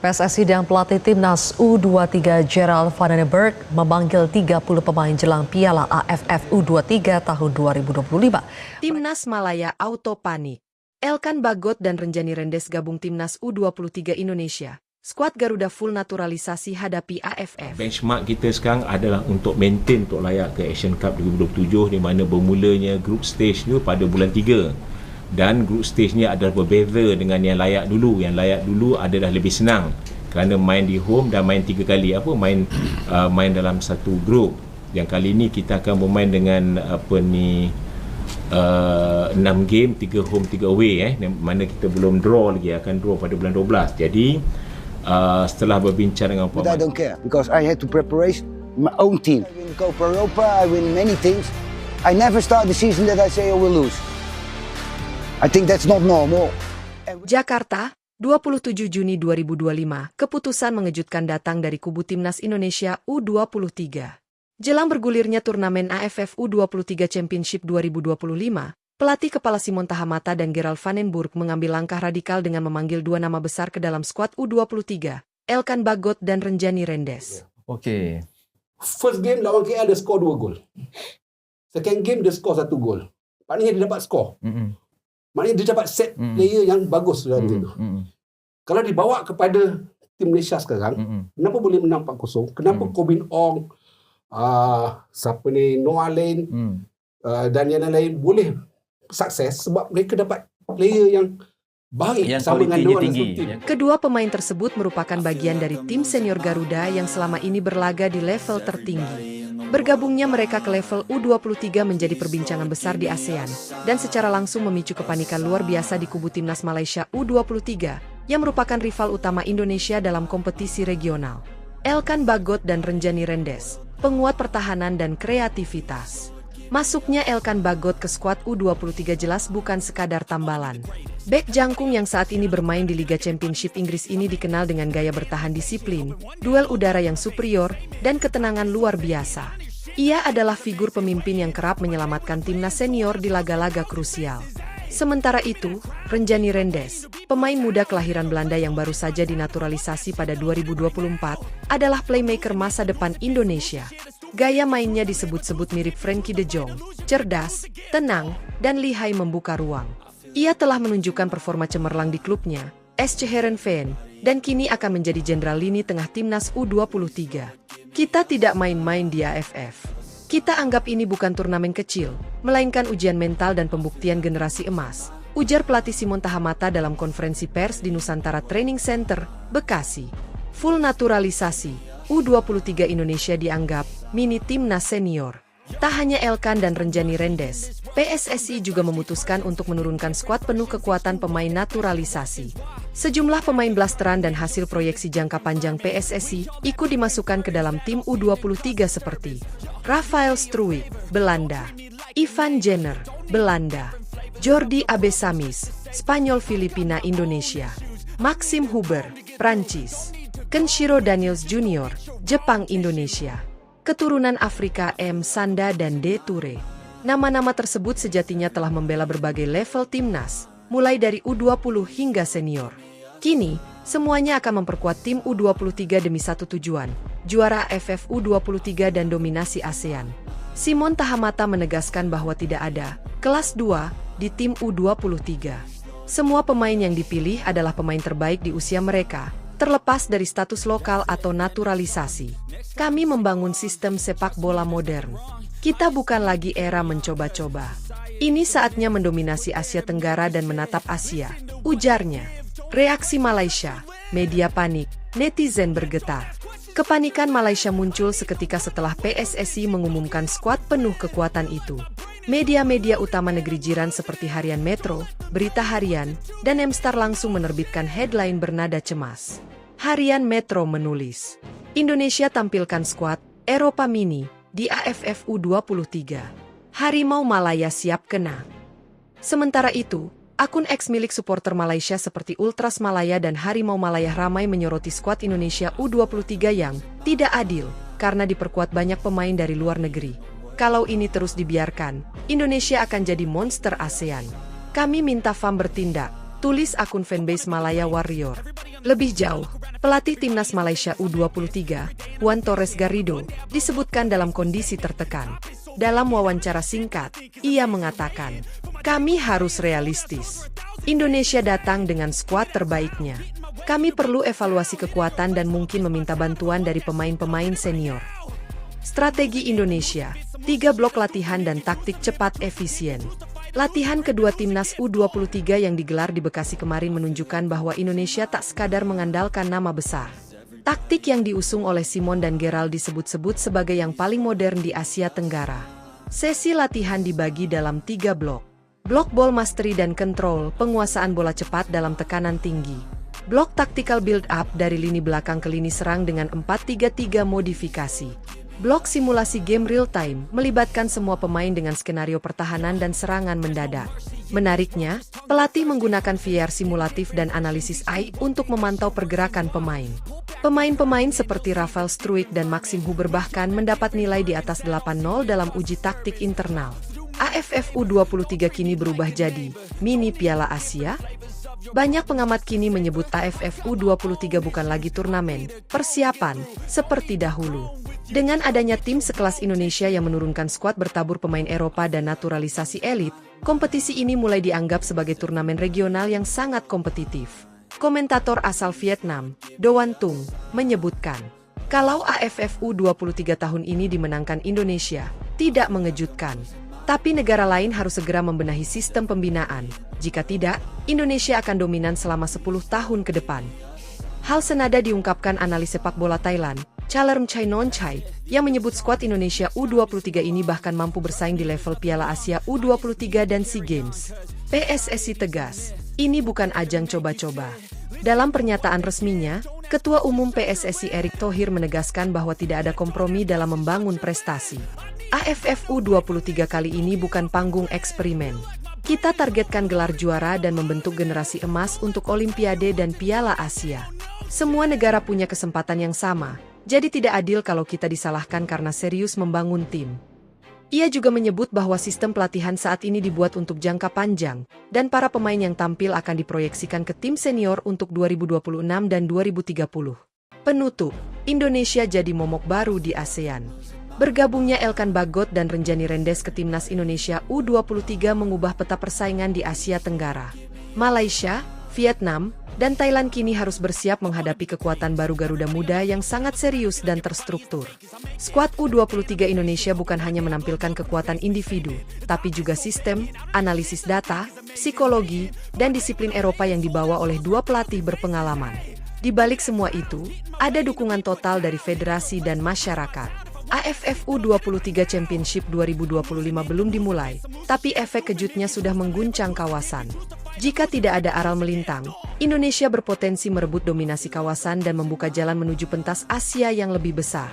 PSSI dan pelatih timnas U23 Gerald van den Berg memanggil 30 pemain jelang Piala AFF U23 tahun 2025. Timnas Malaya auto panik. Elkan Bagot dan Renjani Rendes gabung Timnas U23 Indonesia. Skuad Garuda full naturalisasi hadapi AFF. Benchmark kita sekarang adalah untuk maintain untuk layak ke Asian Cup 2027, di mana bermulanya group stage tu pada bulan 3. Dan group stage ni adalah berbeza dengan yang layak dulu. Yang layak dulu adalah lebih senang kerana main di home dan main 3 kali main dalam satu group. Yang kali ni kita akan bermain dengan 6 game, 3 home 3 away mana kita belum draw lagi, akan draw pada bulan 12. Jadi setelah berbincang dengan pemain, I don't care because I had to prepare my own team. I win Copa Europa, I win many things. I never start the season that I say I will lose. I think that's not normal. Jakarta, 27 Juni 2025, keputusan mengejutkan datang dari kubu Timnas Indonesia U23. Jelang bergulirnya turnamen AFF U23 Championship 2025, pelatih kepala Simon Tahamata dan Gerald van den Berg mengambil langkah radikal dengan memanggil 2 nama besar ke dalam skuad U23, Elkan Bagot dan Renjani Rendes. Okey. First game lawan KL dia skor 2 gol. Second game dia skor 1 gol. Maknanya dia dapat skor. Maknanya dia dapat set player yang bagus dalam tu. Kalau dibawa kepada tim Malaysia sekarang, kenapa boleh menang 4-0? Kenapa Kobin Ong, Noah Lane dan yang lain boleh sukses? Sebab mereka dapat player yang baik yang sama dengan dia tinggi. Kedua pemain tersebut merupakan bagian dari tim senior Garuda yang selama ini berlaga di level tertinggi. Bergabungnya mereka ke level U23 menjadi perbincangan besar di ASEAN, dan secara langsung memicu kepanikan luar biasa di kubu Timnas Malaysia U23, yang merupakan rival utama Indonesia dalam kompetisi regional. Elkan Bagot dan Renjani Rendes, penguat pertahanan dan kreativitas. Masuknya Elkan Bagot ke skuad U23 jelas bukan sekadar tambalan. Bek jangkung yang saat ini bermain di Liga Championship Inggris ini dikenal dengan gaya bertahan disiplin, duel udara yang superior, dan ketenangan luar biasa. Ia adalah figur pemimpin yang kerap menyelamatkan timnas senior di laga-laga krusial. Sementara itu, Renjani Rendes, pemain muda kelahiran Belanda yang baru saja dinaturalisasi pada 2024, adalah playmaker masa depan Indonesia. Gaya mainnya disebut-sebut mirip Frenkie de Jong, cerdas, tenang, dan lihai membuka ruang. Ia telah menunjukkan performa cemerlang di klubnya, SC Heerenveen, dan kini akan menjadi jenderal lini tengah timnas U23. Kita tidak main-main di AFF. Kita anggap ini bukan turnamen kecil, melainkan ujian mental dan pembuktian generasi emas, ujar pelatih Simon Tahamata dalam konferensi pers di Nusantara Training Center, Bekasi. Full naturalisasi, U23 Indonesia dianggap mini timnas senior. Tak hanya Elkan dan Renjani Rendes, PSSI juga memutuskan untuk menurunkan skuad penuh kekuatan pemain naturalisasi. Sejumlah pemain blasteran dan hasil proyeksi jangka panjang PSSI ikut dimasukkan ke dalam tim U23 seperti Rafael Struijk, Belanda, Ivan Jenner, Belanda, Jordi Abesamis, Spanyol Filipina Indonesia, Maxim Huber, Prancis, Kenshiro Daniels Jr., Jepang Indonesia. Keturunan Afrika M. Sanda dan D. Toure. Nama-nama tersebut sejatinya telah membela berbagai level timnas, mulai dari U20 hingga senior. Kini, semuanya akan memperkuat tim U23 demi satu tujuan, juara AFF U23 dan dominasi ASEAN. Simon Tahamata menegaskan bahwa tidak ada kelas 2 di tim U23. Semua pemain yang dipilih adalah pemain terbaik di usia mereka, terlepas dari status lokal atau naturalisasi. Kami membangun sistem sepak bola modern. Kita bukan lagi era mencoba-coba. Ini saatnya mendominasi Asia Tenggara dan menatap Asia, ujarnya. Reaksi Malaysia, media panik, netizen bergetar. Kepanikan Malaysia muncul seketika setelah PSSI mengumumkan skuad penuh kekuatan itu. Media-media utama negeri jiran seperti Harian Metro, Berita Harian, dan Mstar langsung menerbitkan headline bernada cemas. Harian Metro menulis, Indonesia tampilkan skuad Eropa Mini di AFF U23. Harimau Malaya siap kena. Sementara itu, akun X milik supporter Malaysia seperti Ultras Malaya dan Harimau Malaya ramai menyoroti skuad Indonesia U23 yang tidak adil karena diperkuat banyak pemain dari luar negeri. Kalau ini terus dibiarkan, Indonesia akan jadi monster ASEAN. Kami minta FAM bertindak, tulis akun fanbase Malaya Warrior. Lebih jauh, pelatih timnas Malaysia U23, Juan Torres Garrido, disebutkan dalam kondisi tertekan. Dalam wawancara singkat, ia mengatakan, "Kami harus realistis. Indonesia datang dengan skuad terbaiknya. Kami perlu evaluasi kekuatan dan mungkin meminta bantuan dari pemain-pemain senior." Strategi Indonesia, 3 blok latihan dan taktik cepat efisien. Latihan kedua timnas U23 yang digelar di Bekasi kemarin menunjukkan bahwa Indonesia tak sekadar mengandalkan nama besar. Taktik yang diusung oleh Simon dan Gerald disebut-sebut sebagai yang paling modern di Asia Tenggara. Sesi latihan dibagi dalam 3 blok. Blok ball mastery dan control, penguasaan bola cepat dalam tekanan tinggi. Blok tactical build-up dari lini belakang ke lini serang dengan 4-3-3 modifikasi. Blok simulasi game real-time melibatkan semua pemain dengan skenario pertahanan dan serangan mendadak. Menariknya, pelatih menggunakan VR simulatif dan analisis AI untuk memantau pergerakan pemain. Pemain-pemain seperti Rafael Struijk dan Maxim Huber bahkan mendapat nilai di atas 8.0 dalam uji taktik internal. AFF U23 kini berubah jadi mini Piala Asia. Banyak pengamat kini menyebut AFF U23 bukan lagi turnamen persiapan seperti dahulu. Dengan adanya tim sekelas Indonesia yang menurunkan skuad bertabur pemain Eropa dan naturalisasi elit, kompetisi ini mulai dianggap sebagai turnamen regional yang sangat kompetitif. Komentator asal Vietnam, Doan Tung, menyebutkan, kalau AFF U23 tahun ini dimenangkan Indonesia, tidak mengejutkan. Tapi negara lain harus segera membenahi sistem pembinaan. Jika tidak, Indonesia akan dominan selama 10 tahun ke depan. Hal senada diungkapkan analis sepak bola Thailand, Chalermchai Nonchai, yang menyebut skuad Indonesia U23 ini bahkan mampu bersaing di level Piala Asia U23 dan SEA Games. PSSI tegas, ini bukan ajang coba-coba. Dalam pernyataan resminya, Ketua Umum PSSI Erick Thohir menegaskan bahwa tidak ada kompromi dalam membangun prestasi. AFF U23 kali ini bukan panggung eksperimen. Kita targetkan gelar juara dan membentuk generasi emas untuk Olimpiade dan Piala Asia. Semua negara punya kesempatan yang sama, jadi tidak adil kalau kita disalahkan karena serius membangun tim. Ia juga menyebut bahwa sistem pelatihan saat ini dibuat untuk jangka panjang, dan para pemain yang tampil akan diproyeksikan ke tim senior untuk 2026 dan 2030. Penutup, Indonesia jadi momok baru di ASEAN. Bergabungnya Elkan Bagot dan Renjani Rendes ke timnas Indonesia U23 mengubah peta persaingan di Asia Tenggara. Malaysia, Vietnam, dan Thailand kini harus bersiap menghadapi kekuatan baru Garuda Muda yang sangat serius dan terstruktur. Skuad U23 Indonesia bukan hanya menampilkan kekuatan individu, tapi juga sistem, analisis data, psikologi, dan disiplin Eropa yang dibawa oleh 2 pelatih berpengalaman. Di balik semua itu, ada dukungan total dari federasi dan masyarakat. AFF U23 Championship 2025 belum dimulai, tapi efek kejutnya sudah mengguncang kawasan. Jika tidak ada aral melintang, Indonesia berpotensi merebut dominasi kawasan dan membuka jalan menuju pentas Asia yang lebih besar.